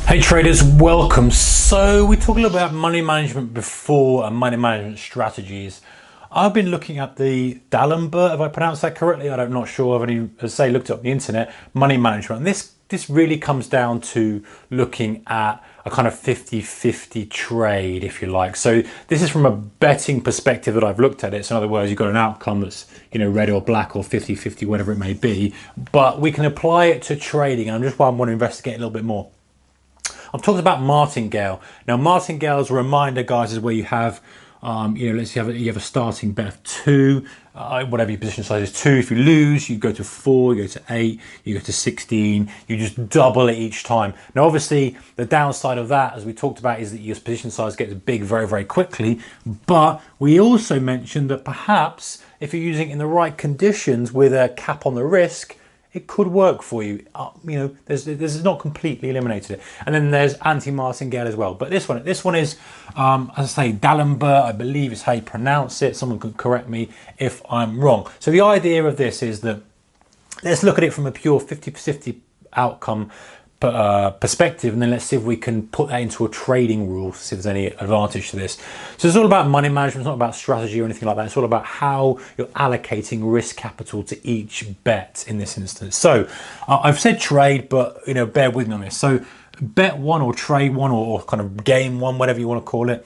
Hey traders, welcome. So we talked a little about money management before and money management strategies. I've been looking at the D'Alembert, if I pronounced that correctly. I'm not sure. I've only, as I say, looked up the internet, money management. And this really comes down to looking at a kind of 50-50 trade, if you like. So this is from a betting perspective that I've looked at it. So in other words, you've got an outcome that's, red or black or 50-50, whatever it may be. But we can apply it to trading. And I'm just why I want to investigate a little bit more. I've talked about martingale. Now, martingale's reminder, guys, is where you have, let's say you have a starting bet of 2, whatever your position size is 2. If you lose, you go to 4, you go to 8, you go to 16. You just double it each time. Now, obviously, the downside of that, as we talked about, is that your position size gets big very, very quickly. But we also mentioned that perhaps if you're using it in the right conditions with a cap on the risk, it could work for you. This is not completely eliminated it. And then there's anti-martingale as well. But this one is, as I say, D'Alembert, I believe is how you pronounce it. Someone could correct me if I'm wrong. So the idea of this is that let's look at it from a pure 50-50 outcome perspective, and then let's see if we can put that into a trading rule to see if there's any advantage to this. So it's all about money management. It's not about strategy or anything like that. It's all about how you're allocating risk capital to each bet in this instance. So I've said trade, but bear with me on this. So bet one or trade one or kind of game one, whatever you want to call it,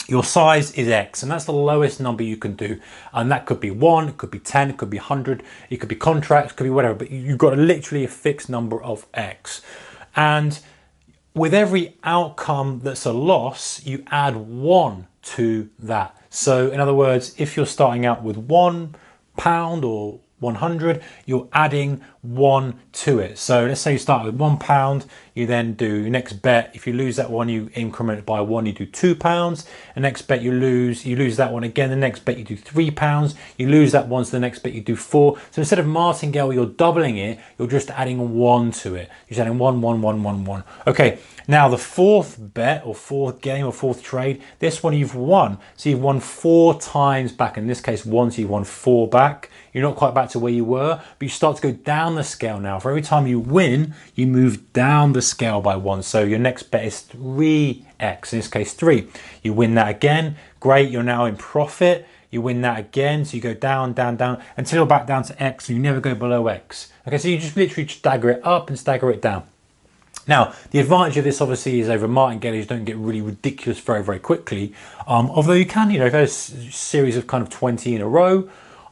your size is X, and that's the lowest number you can do. And that could be 1, it could be 10, it could be 100, it could be contracts, it could be whatever, but you've got literally a fixed number of X. And with every outcome that's a loss, you add 1 to that. So in other words, if you're starting out with £1 or 100, you're adding 1 to it. So let's say you start with £1, you then do your next bet. If you lose that one, you increment it by 1, you do £2. The next bet you lose that one again. The next bet you do £3. You lose that one, so the next bet you do 4. So instead of martingale, you're doubling it, you're just adding 1 to it. You're just adding 1, 1, 1, 1, 1. Okay, now the fourth bet or fourth game or fourth trade, this one you've won. So you've won 4 times back. In this case, 1, so you've won 4 back. You're not quite back to where you were, but you start to go down the scale now. For every time you win, you move down the scale by 1. So your next bet is 3x, in this case 3. You win that again, great, you're now in profit. You win that again, so you go down, down, down, until you're back down to x, and you never go below x. Okay, so you just literally stagger it up and stagger it down. Now, the advantage of this obviously is over martingale, you don't get really ridiculous very, very quickly. Although you can, if there's a series of kind of 20 in a row,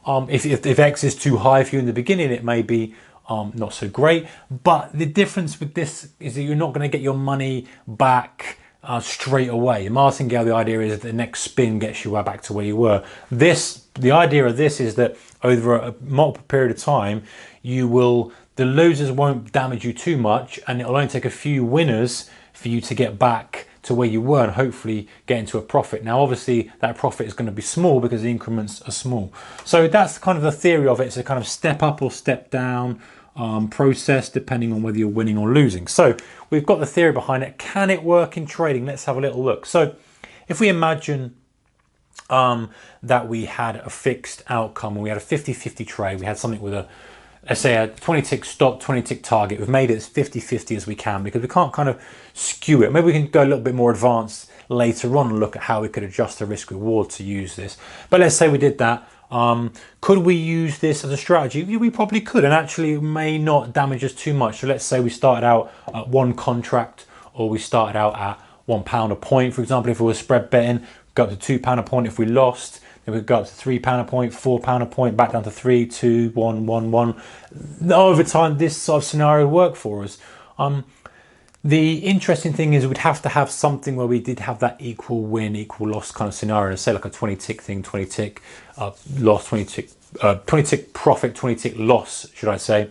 if X is too high for you in the beginning, it may be not so great. But the difference with this is that you're not going to get your money back straight away. In martingale, the idea is that the next spin gets you back to where you were. The idea of this is that over a multiple period of time, the losers won't damage you too much, and it'll only take a few winners for you to get back to where you were and hopefully get into a profit. Now, obviously, that profit is going to be small because the increments are small. So that's kind of the theory of it. It's a kind of step up or step down process depending on whether you're winning or losing. So we've got the theory behind it. Can it work in trading? Let's have a little look. So if we imagine that we had a fixed outcome and we had a 50-50 trade, we had something with let's say a 20-tick stop, 20-tick target. We've made it as 50-50 as we can because we can't kind of skew it. Maybe we can go a little bit more advanced later on and look at how we could adjust the risk reward to use this. But let's say we did that. Could we use this as a strategy? We probably could, and actually it may not damage us too much. So let's say we started out at 1 contract, or we started out at £1 a point, for example. If we were spread betting, go up to £2 a point if we lost. Then we'd go up to £3 a point, £4 a point, back down to 3, 2, 1, 1, 1. Over time, this sort of scenario would work for us. The interesting thing is we'd have to have something where we did have that equal win, equal loss kind of scenario. Say like a 20-tick thing, 20-tick loss, 20-tick profit, 20-tick loss, should I say.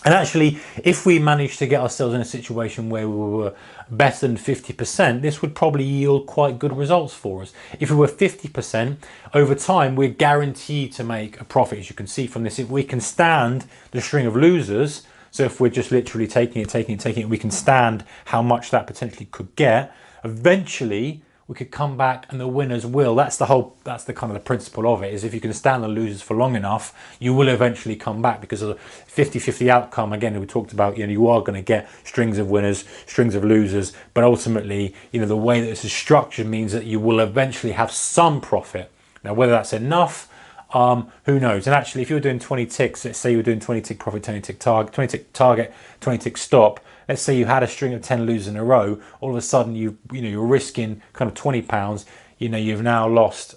And actually, if we managed to get ourselves in a situation where we were better than 50%, this would probably yield quite good results for us. If we were 50%, over time, we're guaranteed to make a profit. As you can see from this, if we can stand the string of losers, so if we're just literally taking it, we can stand how much that potentially could get. Eventually, we could come back and the winners will. That's the kind of the principle of it, is if you can stand the losers for long enough, you will eventually come back, because of the 50-50 outcome. Again, we talked about, you are going to get strings of winners, strings of losers, but ultimately, the way that this is structured means that you will eventually have some profit. Now, whether that's enough, who knows? And actually, if you're doing 20 ticks, let's say you're doing 20 tick profit, 20 tick target, 20 tick target, 20 tick stop. Let's say you had a string of 10 losers in a row. All of a sudden, you're risking kind of £20. You've now lost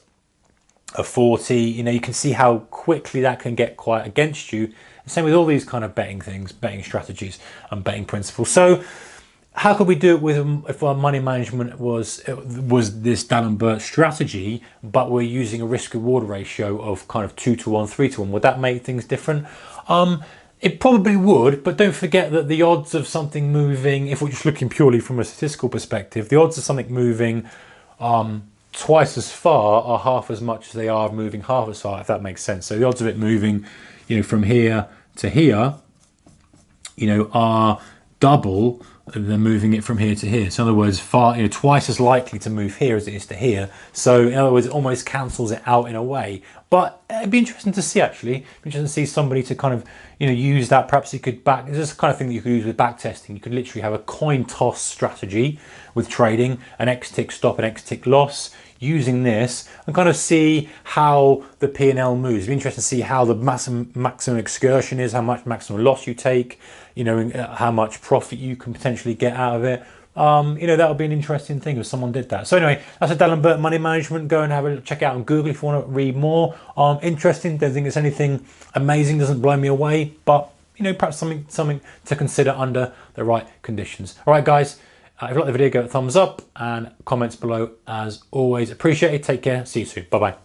a 40. You can see how quickly that can get quite against you. And same with all these kind of betting things, betting strategies, and betting principles. So, how could we do it if our money management was this D'Alembert strategy, but we're using a risk-reward ratio of kind of 2 to 1, 3 to 1? Would that make things different? It probably would, but don't forget that the odds of something moving, if we're just looking purely from a statistical perspective, the odds of something moving twice as far are half as much as they are moving half as far, if that makes sense. So the odds of it moving, from here to here, are double than moving it from here to here. So in other words, twice as likely to move here as it is to here. So in other words, it almost cancels it out in a way. But it'd be interesting to see, actually. It'd be interesting to see somebody to kind of, use that. Perhaps you could this is the kind of thing that you could use with back testing. You could literally have a coin toss strategy with trading, an X tick stop, an X tick loss, using this, and kind of see how the P&L moves. It'd be interesting to see how the maximum excursion is, how much maximum loss you take, how much profit you can potentially get out of it. That would be an interesting thing if someone did that. So anyway, that's a D'Alembert money management. Go and have a check out on Google if you want to read more. Interesting. Don't think it's anything amazing. Doesn't blow me away, but perhaps something to consider under the right conditions. All right, guys. If you like the video, give it a thumbs up, and comments below as always. Appreciate it. Take care. See you soon. Bye bye.